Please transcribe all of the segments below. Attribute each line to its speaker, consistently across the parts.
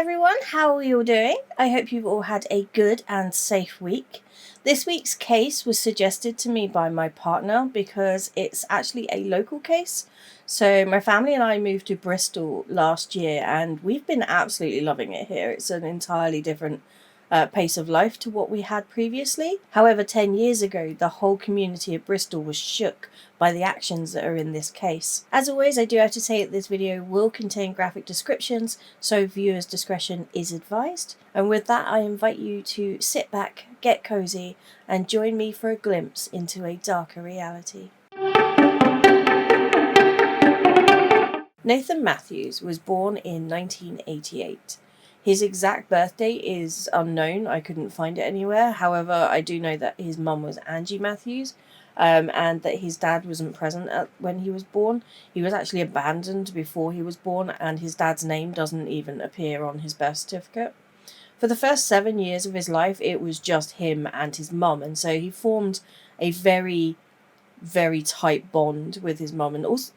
Speaker 1: everyone, how are you all doing? I hope you've all had a good and safe week. This week's case was suggested to me by my partner because it's actually a local case. So my family and I moved to Bristol last year and we've been absolutely loving it here. It's an entirely different pace of life to what we had previously. However, 10 years ago, the whole community of Bristol was shook by the actions that are in this case. As always, I do have to say that this video will contain graphic descriptions, so viewers' discretion is advised. And with that, I invite you to sit back, get cozy, and join me for a glimpse into a darker reality. Nathan Matthews was born in 1988. His exact birthday is unknown. I couldn't find it anywhere. However, I do know that his mum was Angie Matthews, and that his dad wasn't present when he was born. He was actually abandoned before he was born, and his dad's name doesn't even appear on his birth certificate. For the first 7 years of his life, it was just him and his mum, and so he formed a very, very tight bond with his mum, and also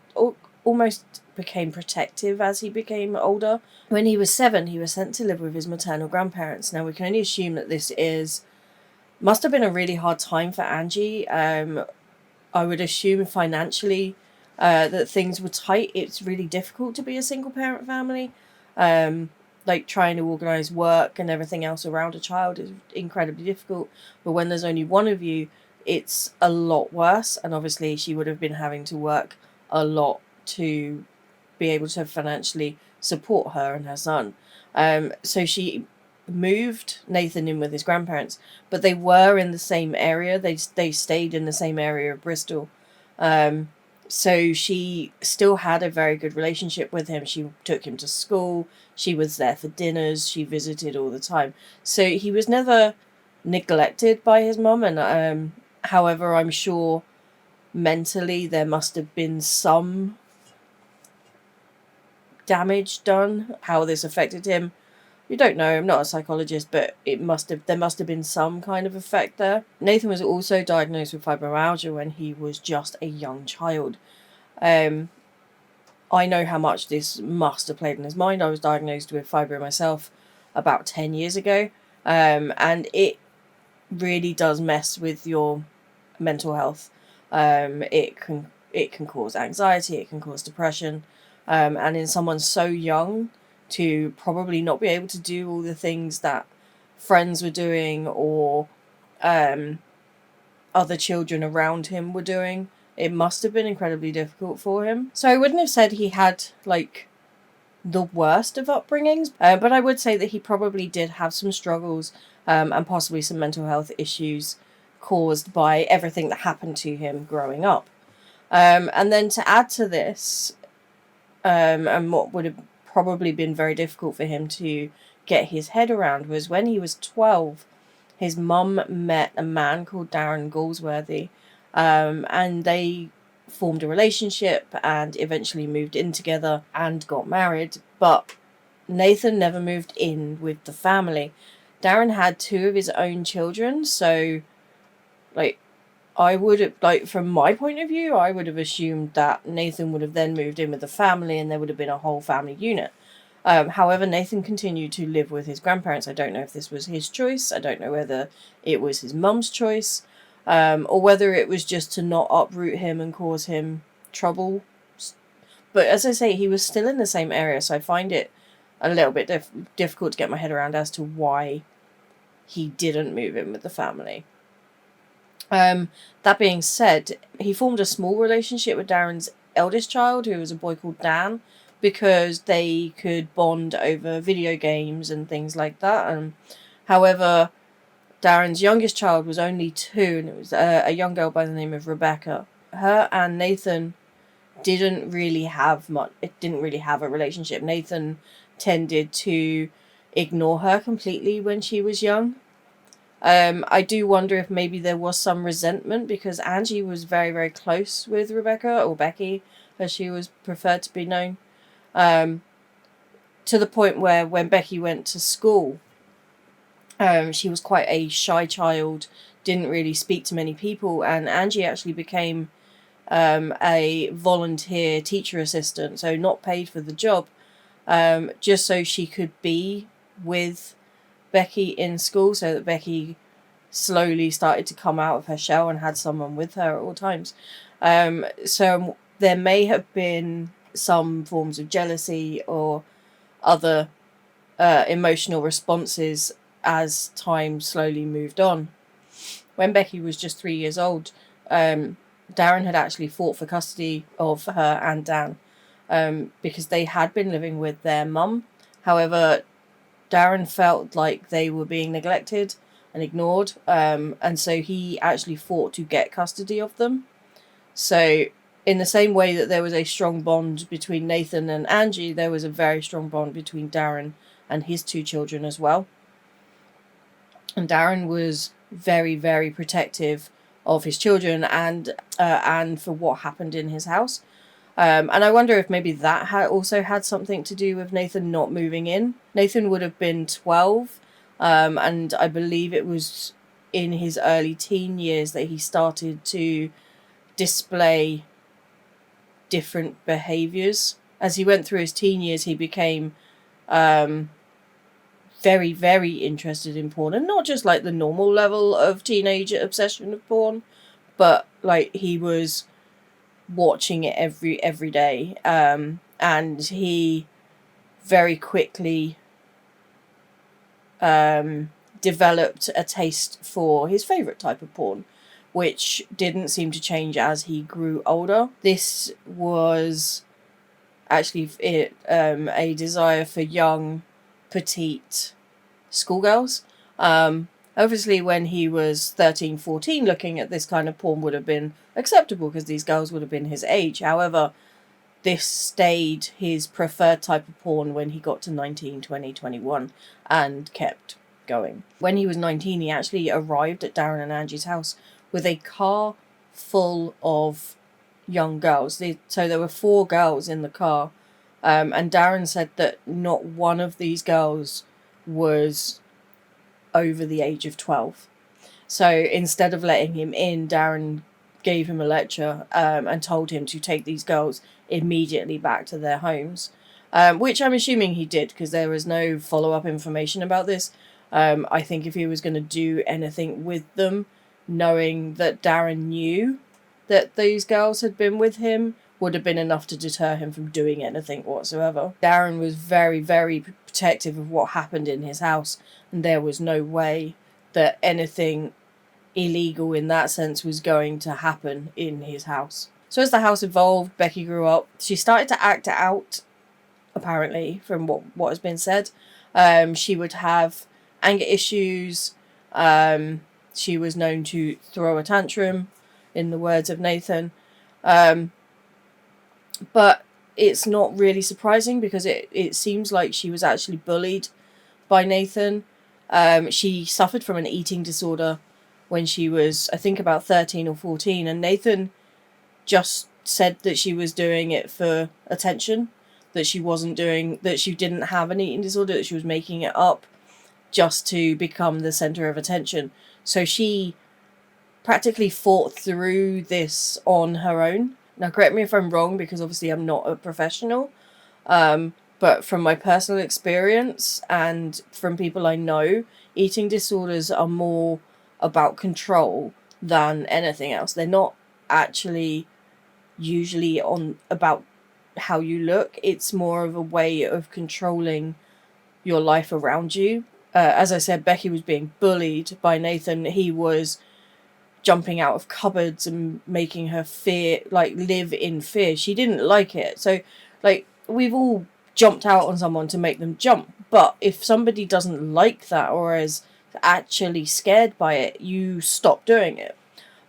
Speaker 1: almost became protective as he became older. When he was 7, he was sent to live with his maternal grandparents. Now, we can only assume that this must have been a really hard time for Angie. I would assume financially that things were tight. It's really difficult to be a single parent family. Like trying to organise work and everything else around a child is incredibly difficult. But when there's only one of you, it's a lot worse. And obviously she would have been having to work a lot to be able to financially support her and her son. So she moved Nathan in with his grandparents, but they were in the same area. They stayed in the same area of Bristol. So she still had a very good relationship with him. She took him to school. She was there for dinners. She visited all the time. So he was never neglected by his mum. And however, I'm sure mentally there must have been some damage done. How this affected him, we don't know. I'm not a psychologist, but there must have been some kind of effect there. Nathan was also diagnosed with fibromyalgia when he was just a young child. I know how much this must have played in his mind. I was diagnosed with fibro myself about 10 years ago, and it really does mess with your mental health. It can cause anxiety, it can cause depression, and in someone so young, to probably not be able to do all the things that friends were doing or other children around him were doing, it must have been incredibly difficult for him. So I wouldn't have said he had like the worst of upbringings, but I would say that he probably did have some struggles and possibly some mental health issues caused by everything that happened to him growing up. And then to add to this, and what would have probably been very difficult for him to get his head around, was when he was 12, his mum met a man called Darren Galsworthy, and they formed a relationship and eventually moved in together and got married. But Nathan never moved in with the family. Darren had 2 of his own children, so I would have, from my point of view, I would have assumed that Nathan would have then moved in with the family and there would have been a whole family unit. However, Nathan continued to live with his grandparents. I don't know if this was his choice. I don't know whether it was his mum's choice, or whether it was just to not uproot him and cause him trouble. But as I say, he was still in the same area, so I find it a little bit difficult to get my head around as to why he didn't move in with the family. That being said, he formed a small relationship with Darren's eldest child, who was a boy called Dan, because they could bond over video games and things like that. However, Darren's youngest child was only 2, and it was a young girl by the name of Rebecca. Her and Nathan didn't really have a relationship. Nathan tended to ignore her completely when she was young. I do wonder if maybe there was some resentment, because Angie was very, very close with Rebecca, or Becky, as she was preferred to be known. To the point where when Becky went to school, she was quite a shy child, didn't really speak to many people, and Angie actually became a volunteer teacher assistant, so not paid for the job, just so she could be with Becky in school, so that Becky slowly started to come out of her shell and had someone with her at all times. So there may have been some forms of jealousy or other emotional responses as time slowly moved on. When Becky was just 3 years old, Darren had actually fought for custody of her and Dan, because they had been living with their mum. However, Darren felt like they were being neglected and ignored, and so he actually fought to get custody of them. So in the same way that there was a strong bond between Nathan and Angie, there was a very strong bond between Darren and his two children as well. And Darren was very, very protective of his children and for what happened in his house. And I wonder if maybe that also had something to do with Nathan not moving in. Nathan would have been 12, and I believe it was in his early teen years that he started to display different behaviours. As he went through his teen years, he became very, very interested in porn, and not just like the normal level of teenage obsession of porn, but like he was watching it every day, and he very quickly developed a taste for his favourite type of porn, which didn't seem to change as he grew older. This was actually a desire for young, petite schoolgirls. Obviously, when he was 13, 14, looking at this kind of porn would have been acceptable because these girls would have been his age. However, this stayed his preferred type of porn when he got to 19, 20, 21 and kept going. When he was 19, he actually arrived at Darren and Angie's house with a car full of young girls. So there were 4 girls in the car, and Darren said that not one of these girls was over the age of 12. So instead of letting him in, Darren gave him a lecture, and told him to take these girls immediately back to their homes, which I'm assuming he did because there was no follow-up information about this. I think if he was going to do anything with them, knowing that Darren knew that these girls had been with him would have been enough to deter him from doing anything whatsoever. Darren was very, very protective of what happened in his house, and there was no way that anything illegal in that sense was going to happen in his house. So as the house evolved, Becky grew up. She started to act out, apparently, from what has been said. She would have anger issues. She was known to throw a tantrum, in the words of Nathan. But it's not really surprising because it seems like she was actually bullied by Nathan. She suffered from an eating disorder when she was, I think, about 13 or 14, and Nathan just said that she was doing it for attention, that she didn't have an eating disorder, that she was making it up just to become the centre of attention. So she practically fought through this on her own. Now, correct me if I'm wrong, because obviously I'm not a professional, but from my personal experience and from people I know, eating disorders are more about control than anything else. They're not actually usually about how you look. It's more of a way of controlling your life around you. As I said, Becky was being bullied by Nathan. He was jumping out of cupboards and making her live in fear. She didn't like it. So, we've all jumped out on someone to make them jump. But if somebody doesn't like that or is actually scared by it, you stop doing it.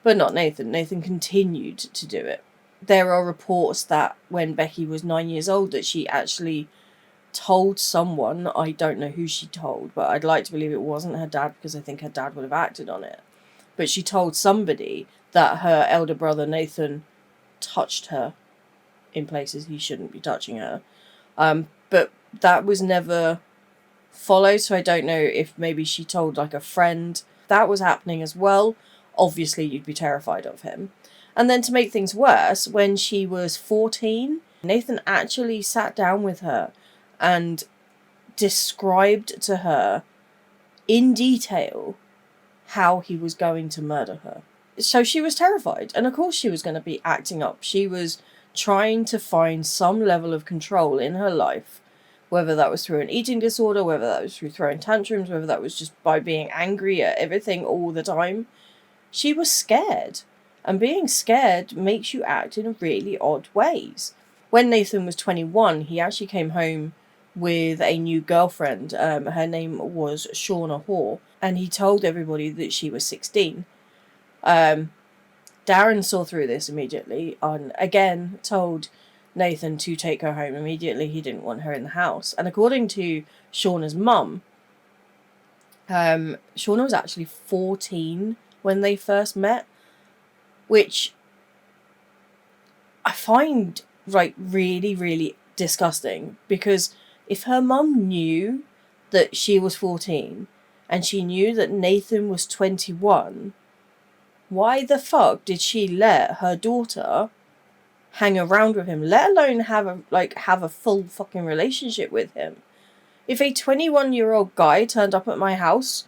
Speaker 1: But not Nathan. Nathan continued to do it. There are reports that when Becky was 9 years old that she actually told someone, I don't know who she told, but I'd like to believe it wasn't her dad because I think her dad would have acted on it. But she told somebody that her elder brother Nathan touched her in places he shouldn't be touching her. But that was never followed, so I don't know if maybe she told a friend. That was happening as well. Obviously, you'd be terrified of him. And then to make things worse, when she was 14, Nathan actually sat down with her and described to her in detail how he was going to murder her. So she was terrified, and of course she was going to be acting up. She was trying to find some level of control in her life, whether that was through an eating disorder, whether that was through throwing tantrums, whether that was just by being angry at everything all the time. She was scared, and being scared makes you act in really odd ways. When Nathan was 21, he actually came home with a new girlfriend. Her name was Shauna Hoare, and he told everybody that she was 16. Darren saw through this immediately and again told Nathan to take her home immediately. He didn't want her in the house. And according to Shauna's mum, Shauna was actually 14 when they first met, which I find really, really disgusting, because if her mum knew that she was 14 and she knew that Nathan was 21, why the fuck did she let her daughter hang around with him, let alone have a full fucking relationship with him? If a 21-year-old guy turned up at my house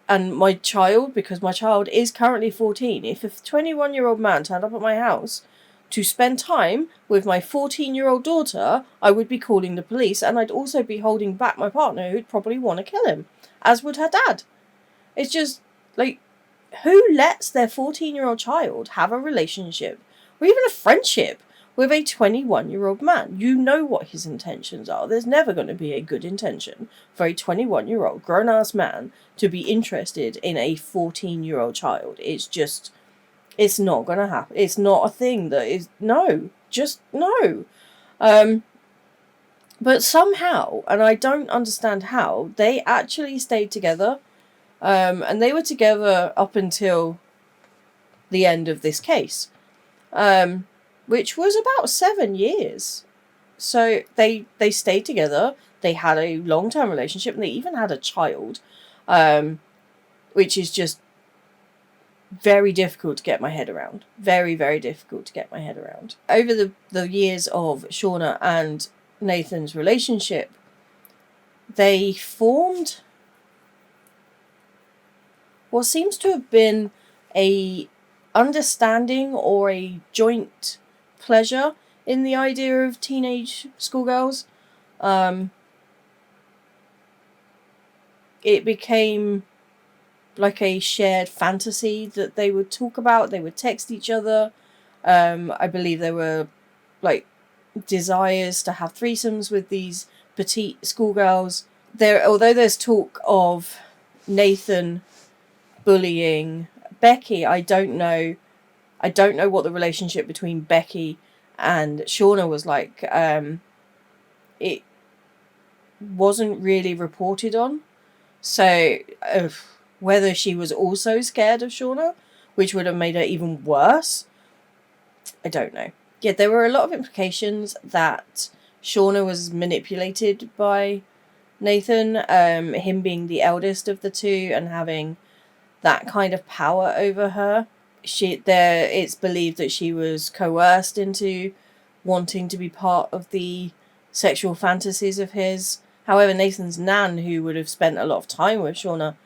Speaker 1: and my child, because my child is currently 14, if a 21-year-old man turned up at my house to spend time with my 14-year-old daughter, I would be calling the police, and I'd also be holding back my partner, who'd probably want to kill him, as would her dad. It's just, who lets their 14-year-old child have a relationship, or even a friendship, with a 21-year-old man? You know what his intentions are. There's never going to be a good intention for a 21-year-old grown-ass man to be interested in a 14-year-old child. It's not going to happen. It's not a thing that is, no. Just no. But somehow, and I don't understand how, they actually stayed together. And they were together up until the end of this case, which was about 7 years. So they stayed together. They had a long-term relationship, and they even had a child, which is just very difficult to get my head around. Very, very difficult to get my head around. Over the years of Shauna and Nathan's relationship, they formed what seems to have been a understanding or a joint pleasure in the idea of teenage schoolgirls. It became like a shared fantasy that they would talk about. They would text each other. I believe there were desires to have threesomes with these petite schoolgirls. Although there's talk of Nathan bullying Becky, I don't know what the relationship between Becky and Shauna was like. It wasn't really reported on, so whether she was also scared of Shauna, which would have made her even worse, I don't know. Yeah, there were a lot of implications that Shauna was manipulated by Nathan, him being the eldest of the two and having that kind of power over her. It's believed that she was coerced into wanting to be part of the sexual fantasies of his. However, Nathan's nan, who would have spent a lot of time with Shauna,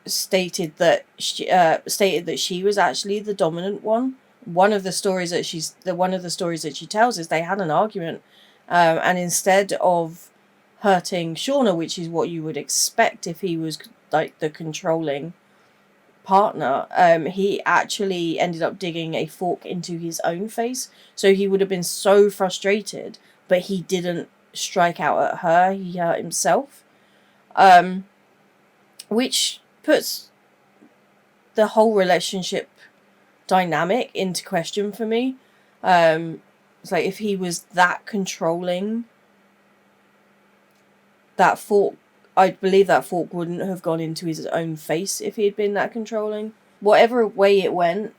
Speaker 1: stated that she was actually the dominant one. One of the stories that she tells is they had an argument, and instead of hurting Shauna, which is what you would expect if he was the controlling partner, he actually ended up digging a fork into his own face. So he would have been so frustrated, but he didn't strike out at her, he hurt himself, which puts the whole relationship dynamic into question for me. It's if he was that controlling, that fork, I believe that fork wouldn't have gone into his own face if he had been that controlling. Whatever way it went,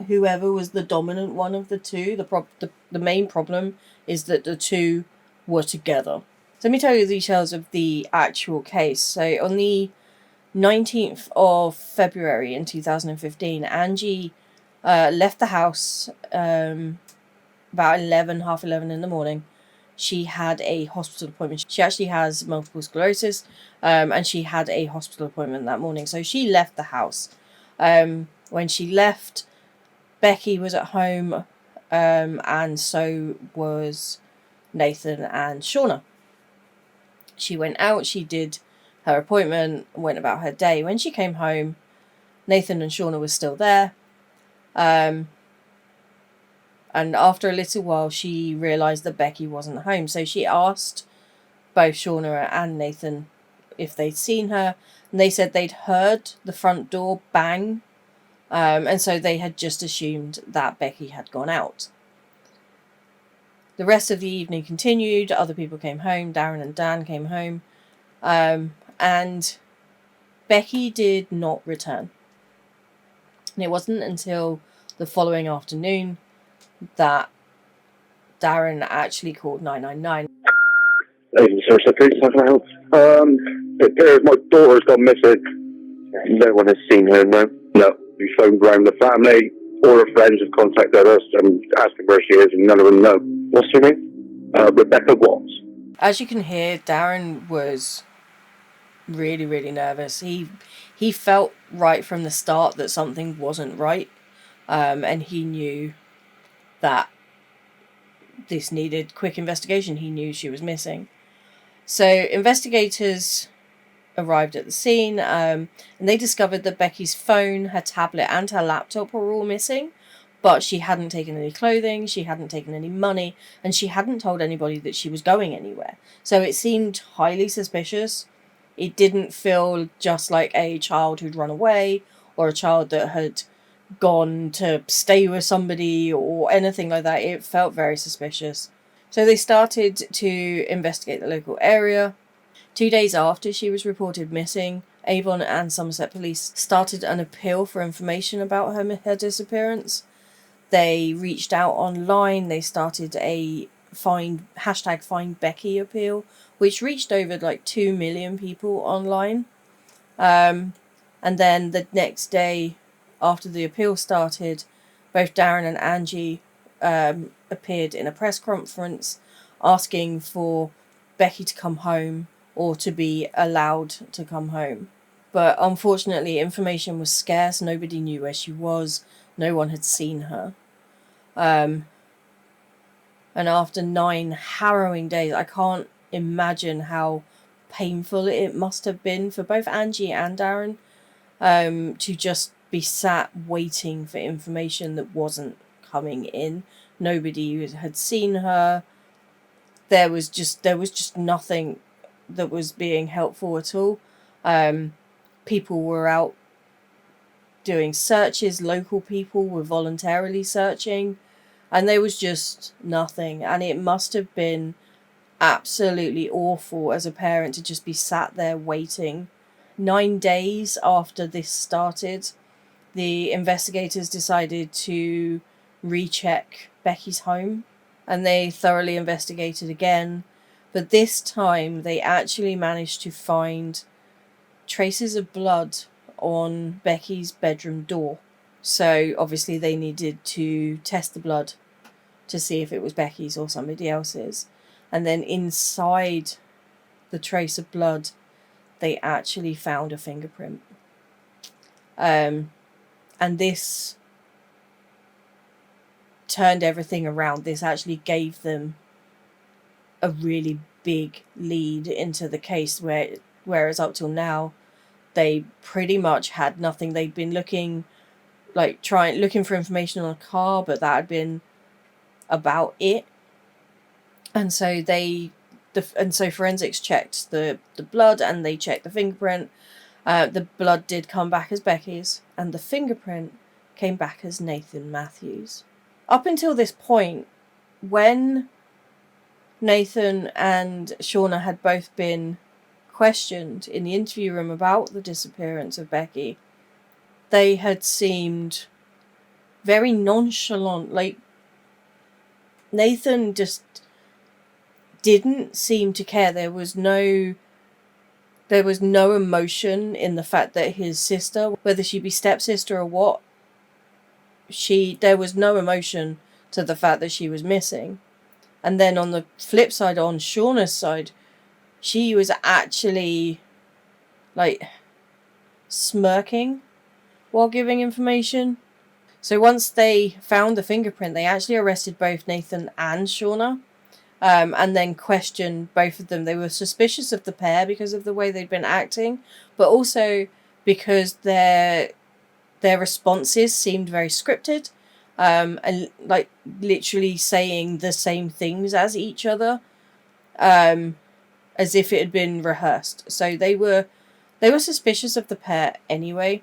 Speaker 1: whoever was the dominant one of the two, the main problem is that the two were together. So let me tell you the details of the actual case. So on the 19th of February in 2015, Angie left the house about half 11 in the morning. she had a hospital appointment. She actually has multiple sclerosis, and she had a hospital appointment that morning. So she left the house. When she left, Becky was at home, and so was Nathan and Shauna. She went out, she did her appointment, went about her day. When she came home, Nathan and Shauna were still there. And after a little while, she realised that Becky wasn't home. So she asked both Shauna and Nathan if they'd seen her. And they said they'd heard the front door bang. And so they had just assumed that Becky had gone out. The rest of the evening continued. Other people came home. Darren and Dan came home. And Becky did not return. And it wasn't until the following afternoon that Darren actually called 999.
Speaker 2: Source of police, how can I help? It appears my daughter's gone missing. No one has seen her, no. No. We phoned around the family. All her friends have contacted us and asked where she is, and none of them know. What's her name? Rebecca Watts.
Speaker 1: As you can hear, Darren was really, really nervous. He felt right from the start that something wasn't right, and he knew that this needed quick investigation. He knew she was missing. So investigators arrived at the scene, and they discovered that Becky's phone, her tablet and her laptop were all missing, but she hadn't taken any clothing, she hadn't taken any money, and she hadn't told anybody that she was going anywhere. So it seemed highly suspicious. It didn't feel just like a child who'd run away or a child that had gone to stay with somebody or anything like that. It felt very suspicious. So they started to investigate the local area. 2 days after she was reported missing, Avon and Somerset police started an appeal for information about her disappearance. They reached out online. They started a hashtag Find Becky appeal, which reached over like 2 million people online. And then the next day, after the appeal started, both Darren and Angie appeared in a press conference asking for Becky to come home or to be allowed to come home. But unfortunately, information was scarce. Nobody knew where she was. No one had seen her. And after 9 harrowing days, I can't imagine how painful it must have been for both Angie and Darren to just be sat waiting for information that wasn't coming in. Nobody had seen her. There was just nothing that was being helpful at all. People were out doing searches. Local people were voluntarily searching, and there was just nothing. And it must have been absolutely awful as a parent to just be sat there waiting. 9 days after this started, the investigators decided to recheck Becky's home, and they thoroughly investigated again. But this time they actually managed to find traces of blood on Becky's bedroom door. So obviously they needed to test the blood to see if it was Becky's or somebody else's. And then inside the trace of blood, they actually found a fingerprint. And this turned everything around. This actually gave them a really big lead into the case, whereas up till now they pretty much had nothing. They'd been looking for information on a car, but that had been about it. And so forensics checked the blood, and they checked the fingerprint. The blood did come back as Becky's, and the fingerprint came back as Nathan Matthews. Up until this point, when Nathan and Shauna had both been questioned in the interview room about the disappearance of Becky, they had seemed very nonchalant. Like, Nathan just didn't seem to care. There was no emotion in the fact that his sister, whether she be stepsister or what, there was no emotion to the fact that she was missing. And then on the flip side, on Shauna's side, she was actually, like, smirking while giving information. So once they found the fingerprint, they actually arrested both Nathan and Shauna, and then questioned both of them. They were suspicious of the pair because of the way they'd been acting, but also because their responses seemed very scripted, and like literally saying the same things as each other, as if it had been rehearsed. So they were suspicious of the pair anyway.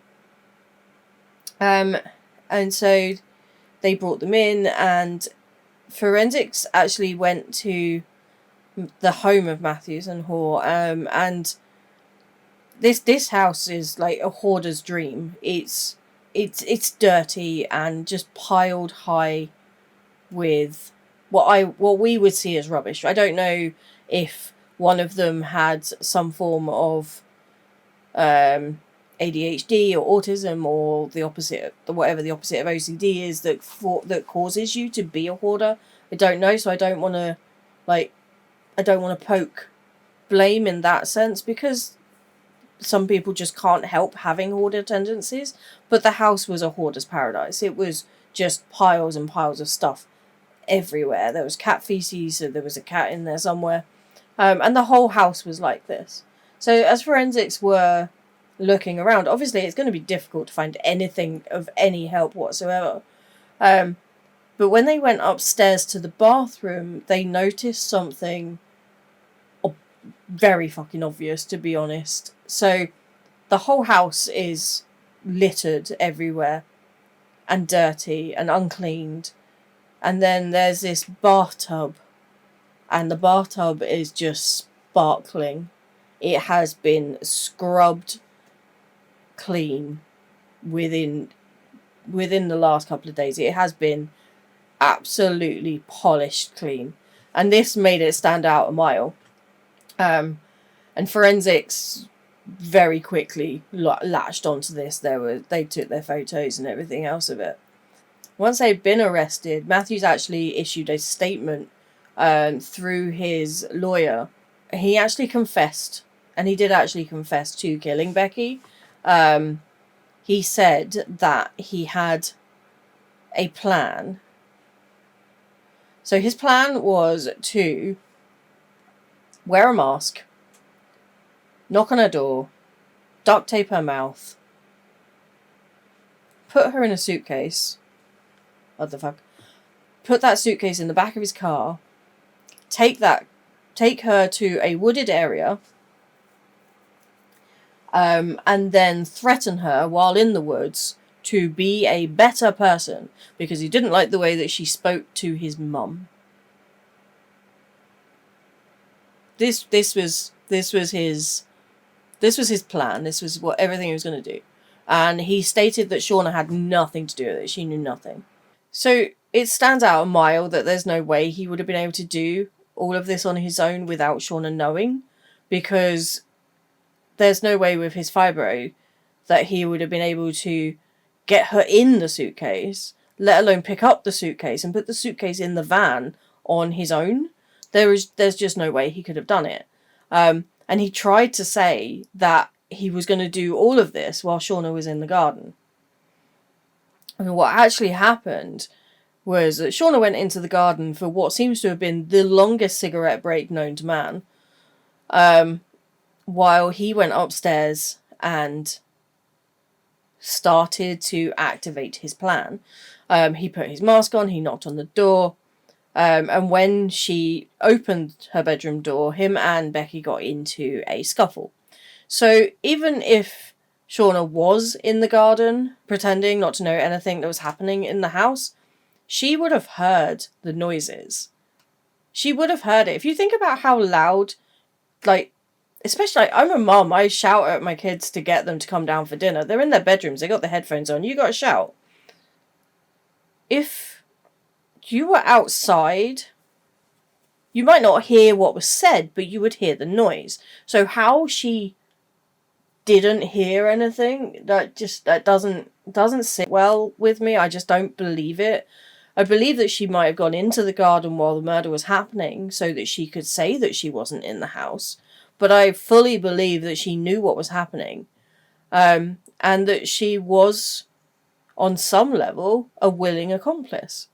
Speaker 1: And so they brought them in, and forensics actually went to the home of Matthews and Hoare, and this house is like a hoarder's dream. It's dirty and just piled high with what we would see as rubbish. I don't know if one of them had some form of ADHD or autism, or the opposite, whatever the opposite of OCD is, that causes you to be a hoarder. I don't know, so I don't want to poke blame in that sense, because some people just can't help having hoarder tendencies. But the house was a hoarder's paradise. It was just piles and piles of stuff everywhere. There was cat feces, so there was a cat in there somewhere, and the whole house was like this. So as forensics were looking around, obviously it's going to be difficult to find anything of any help whatsoever. But when they went upstairs to the bathroom, they noticed something very fucking obvious, to be honest. So the whole house is littered everywhere and dirty and uncleaned. And then there's this bathtub, and the bathtub is just sparkling. It has been scrubbed clean within the last couple of days. It has been absolutely polished clean, and this made it stand out a mile. And forensics very quickly latched onto this. They took their photos and everything else of it. Once they'd been arrested, Matthews actually issued a statement through his lawyer. He actually confessed, and he did actually confess to killing Becky. He said that he had a plan. So his plan was to wear a mask, knock on her door, duct tape her mouth, put her in a suitcase. What the fuck? Put that suitcase in the back of his car, take her to a wooded area, and then threaten her while in the woods to be a better person, because he didn't like the way that she spoke to his mum. This was his plan. This was what everything he was going to do. And he stated that Shauna had nothing to do with it. She knew nothing. So it stands out a mile that there's no way he would have been able to do all of this on his own without Shauna knowing, because there's no way with his fibro that he would have been able to get her in the suitcase, let alone pick up the suitcase and put the suitcase in the van on his own. There's just no way he could have done it. And he tried to say that he was going to do all of this while Shauna was in the garden. And what actually happened was that Shauna went into the garden for what seems to have been the longest cigarette break known to man, while he went upstairs and started to activate his plan. He put his mask on, he knocked on the door, and when she opened her bedroom door, him and Becky got into a scuffle. So even if Shauna was in the garden, pretending not to know anything that was happening in the house, she would have heard the noises. She would have heard it. If you think about how loud, like, especially, like, I'm a mum, I shout at my kids to get them to come down for dinner. They're in their bedrooms, they got the headphones on, you gotta shout. If you were outside, you might not hear what was said, but you would hear the noise. So how she didn't hear anything, that doesn't sit well with me. I just don't believe it. I believe that she might have gone into the garden while the murder was happening so that she could say that she wasn't in the house. But I fully believe that she knew what was happening. And that she was, on some level, a willing accomplice.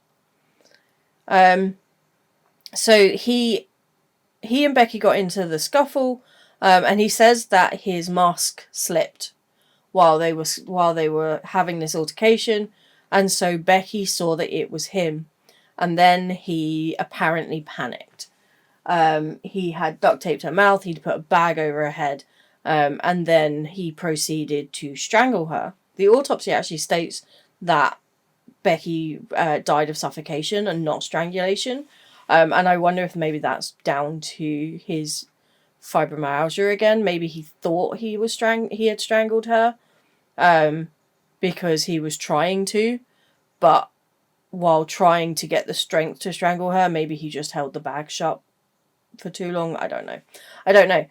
Speaker 1: So he and Becky got into the scuffle, and he says that his mask slipped while they were having this altercation, and so Becky saw that it was him, and then he apparently panicked. He had duct taped her mouth, he'd put a bag over her head, and then he proceeded to strangle her. The autopsy actually states that Becky died of suffocation and not strangulation, and I wonder if maybe that's down to his fibromyalgia again. Maybe he thought he had strangled her, because he was trying to, but while trying to get the strength to strangle her, maybe he just held the bag shut for too long. I don't know.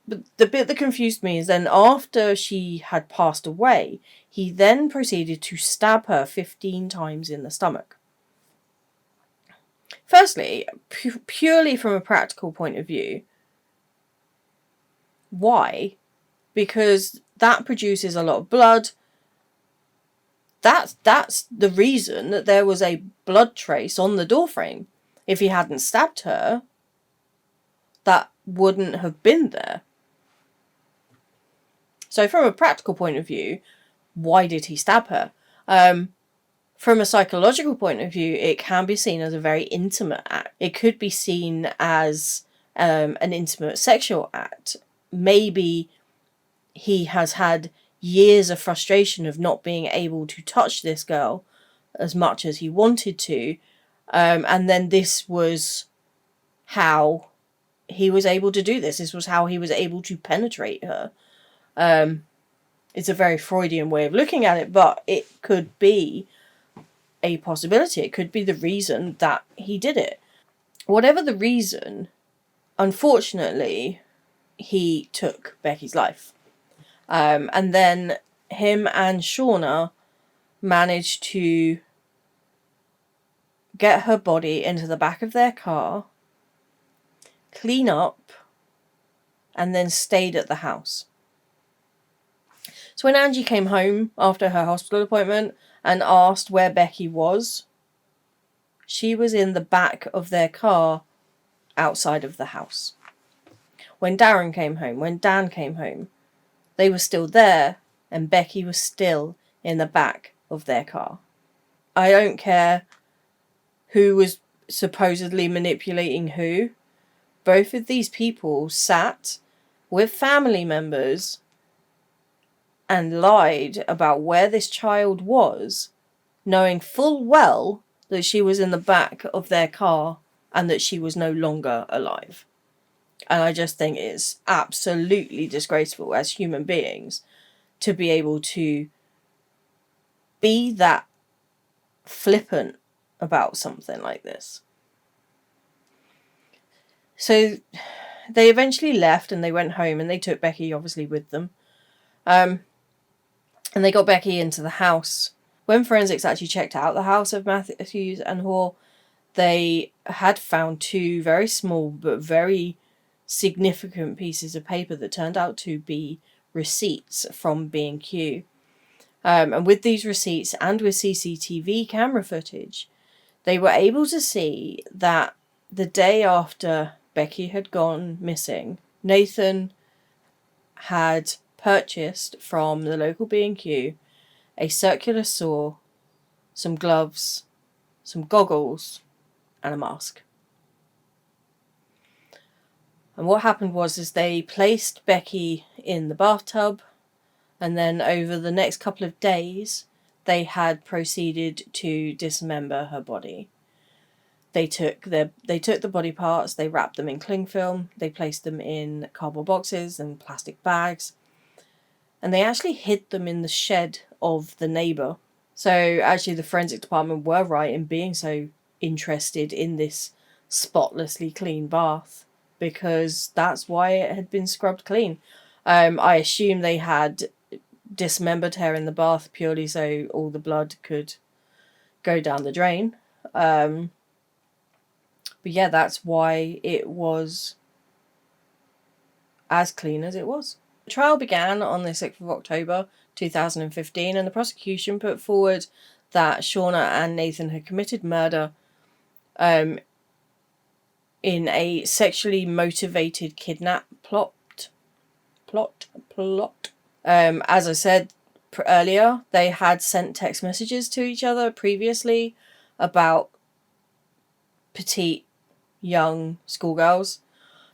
Speaker 1: But the bit that confused me is then after she had passed away, he then proceeded to stab her 15 times in the stomach. Firstly, purely from a practical point of view, why? Because that produces a lot of blood. That's the reason that there was a blood trace on the doorframe. If he hadn't stabbed her, that wouldn't have been there. So from a practical point of view, why did he stab her? From a psychological point of view, it can be seen as a very intimate act. It could be seen as an intimate sexual act. Maybe he has had years of frustration of not being able to touch this girl as much as he wanted to, and then this was how he was able to do this. This was how he was able to penetrate her. It's a very Freudian way of looking at it, but it could be a possibility. It could be the reason that he did it. Whatever the reason, unfortunately, he took Becky's life. And then him and Shauna managed to get her body into the back of their car, clean up, and then stayed at the house. So when Angie came home after her hospital appointment and asked where Becky was, she was in the back of their car outside of the house. When Dan came home, they were still there and Becky was still in the back of their car. I don't care who was supposedly manipulating who. Both of these people sat with family members and lied about where this child was, knowing full well that she was in the back of their car and that she was no longer alive. And I just think it's absolutely disgraceful as human beings to be able to be that flippant about something like this. So they eventually left and they went home and they took Becky obviously with them. And they got Becky into the house. When forensics actually checked out the house of Matthews and Hoare, they had found two very small but very significant pieces of paper that turned out to be receipts from B&Q. And with these receipts and with CCTV camera footage, they were able to see that the day after Becky had gone missing, Nathan had purchased from the local B&Q a circular saw, some gloves, some goggles, and a mask. And what happened was they placed Becky in the bathtub, and then over the next couple of days, they had proceeded to dismember her body. They took the body parts, they wrapped them in cling film, they placed them in cardboard boxes and plastic bags, and they actually hid them in the shed of the neighbour. So actually the forensic department were right in being so interested in this spotlessly clean bath, because that's why it had been scrubbed clean. I assume they had dismembered her in the bath purely so all the blood could go down the drain. But yeah, that's why it was as clean as it was. The trial began on the 6th of October 2015, and the prosecution put forward that Shauna and Nathan had committed murder in a sexually motivated kidnap plot. As I said earlier, they had sent text messages to each other previously about petite young schoolgirls,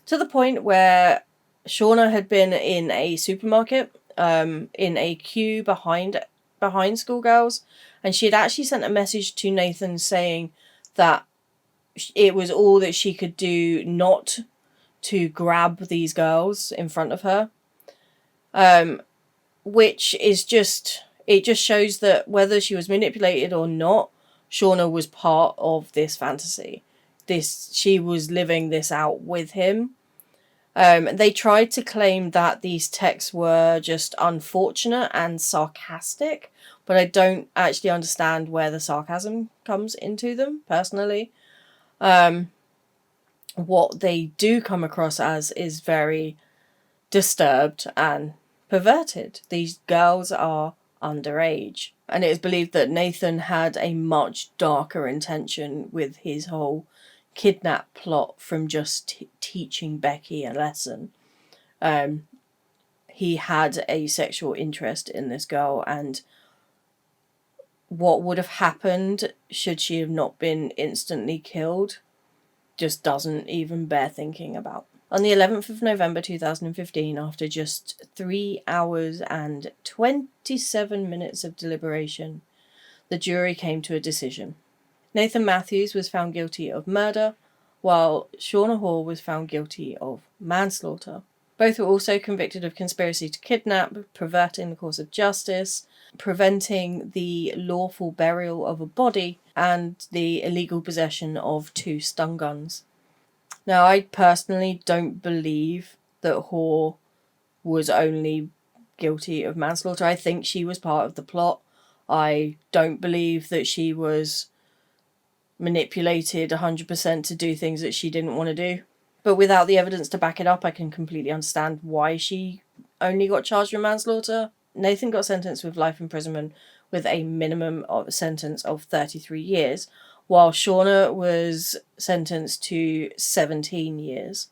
Speaker 1: to the point where Shauna had been in a supermarket in a queue behind schoolgirls, and she had actually sent a message to Nathan saying that it was all that she could do not to grab these girls in front of her. Which is just shows that whether she was manipulated or not, Shauna was part of this fantasy. She was living this out with him. They tried to claim that these texts were just unfortunate and sarcastic, but I don't actually understand where the sarcasm comes into them, personally. What they do come across as is very disturbed and perverted. These girls are underage, and it is believed that Nathan had a much darker intention with his whole kidnap plot from just teaching Becky a lesson. He had a sexual interest in this girl, and what would have happened should she have not been instantly killed just doesn't even bear thinking about. On the 11th of November 2015, after just 3 hours and 27 minutes of deliberation, the jury came to a decision. Nathan Matthews was found guilty of murder, while Shauna Hoare was found guilty of manslaughter. Both were also convicted of conspiracy to kidnap, perverting the course of justice, preventing the lawful burial of a body, and the illegal possession of 2 stun guns. Now, I personally don't believe that Hoare was only guilty of manslaughter. I think she was part of the plot. I don't believe that she was manipulated 100% to do things that she didn't want to do. But without the evidence to back it up, I can completely understand why she only got charged with manslaughter. Nathan got sentenced with life imprisonment with a minimum of sentence of 33 years, while Shauna was sentenced to 17 years.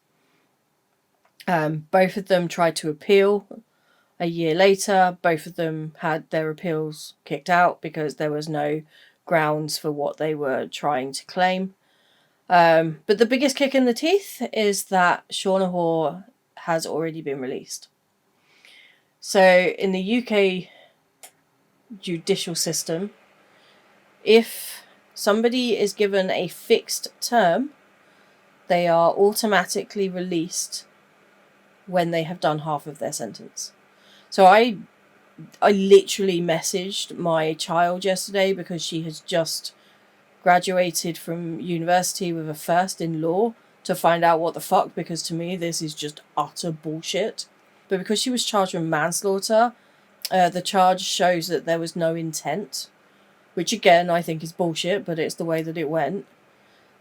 Speaker 1: Both of them tried to appeal. A year later, both of them had their appeals kicked out because there was no grounds for what they were trying to claim. But the biggest kick in the teeth is that Shauna Hoare has already been released. So in the UK judicial system, if somebody is given a fixed term, they are automatically released when they have done half of their sentence. So I literally messaged my child yesterday because she has just graduated from university with a first in law to find out what the fuck, because to me this is just utter bullshit. But because she was charged with manslaughter, the charge shows that there was no intent, which again I think is bullshit, but it's the way that it went.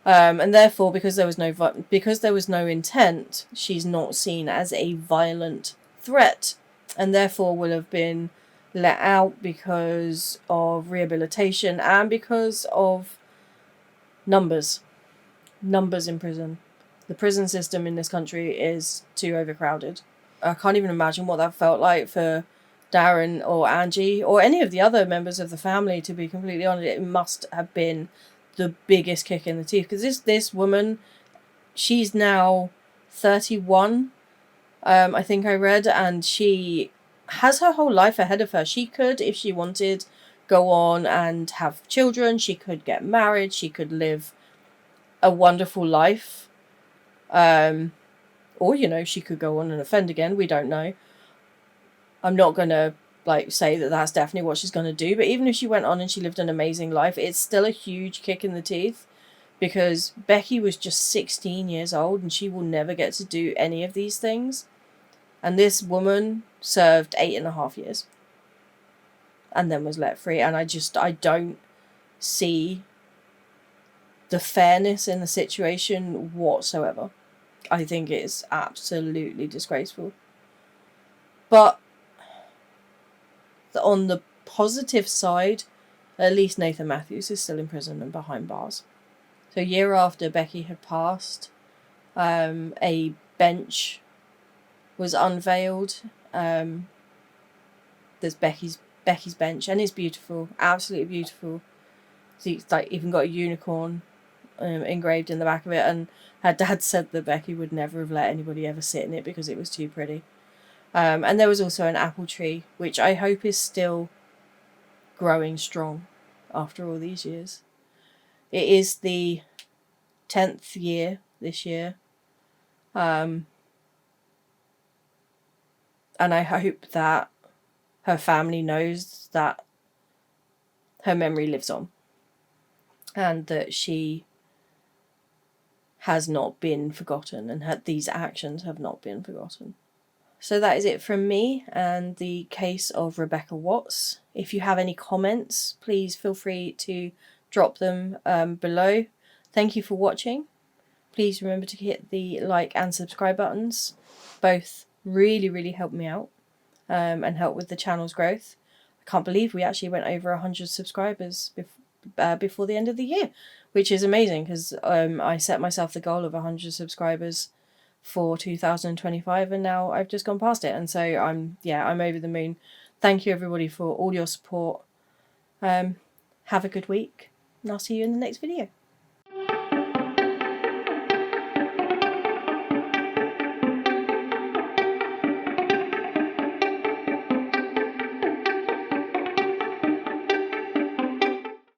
Speaker 1: And therefore, because there was no intent, she's not seen as a violent threat, and therefore will have been let out because of rehabilitation and because of numbers in prison. The prison system in this country is too overcrowded. I can't even imagine what that felt like for Darren or Angie or any of the other members of the family, to be completely honest. It must have been the biggest kick in the teeth, because this woman, she's now 31, I think I read, and she has her whole life ahead of her. She could, if she wanted, go on and have children. She could get married. She could live a wonderful life. Or, she could go on and offend again. We don't know. I'm not going to say that that's definitely what she's going to do. But even if she went on and she lived an amazing life, it's still a huge kick in the teeth, because Becky was just 16 years old and she will never get to do any of these things. And this woman served 8.5 years and then was let free. And I don't see the fairness in the situation whatsoever. I think it's absolutely disgraceful. But on the positive side, at least Nathan Matthews is still in prison and behind bars. So a year after Becky had passed, a bench was unveiled. There's Becky's bench, and it's beautiful, absolutely beautiful. So it's like even got a unicorn engraved in the back of it, and her dad said that Becky would never have let anybody ever sit in it because it was too pretty. And there was also an apple tree, which I hope is still growing strong after all these years. It is the 10th year this year. And I hope that her family knows that her memory lives on and that she has not been forgotten and these actions have not been forgotten. So that is it from me and the case of Rebecca Watts. If you have any comments, please feel free to drop them below. Thank you for watching. Please remember to hit the like and subscribe buttons. Both really, really help me out and help with the channel's growth. I can't believe we actually went over 100 subscribers before the end of the year, which is amazing because I set myself the goal of 100 subscribers for 2025 and now I've just gone past it, and so I'm over the moon. Thank you everybody for all your support. Have a good week and I'll see you in the next video.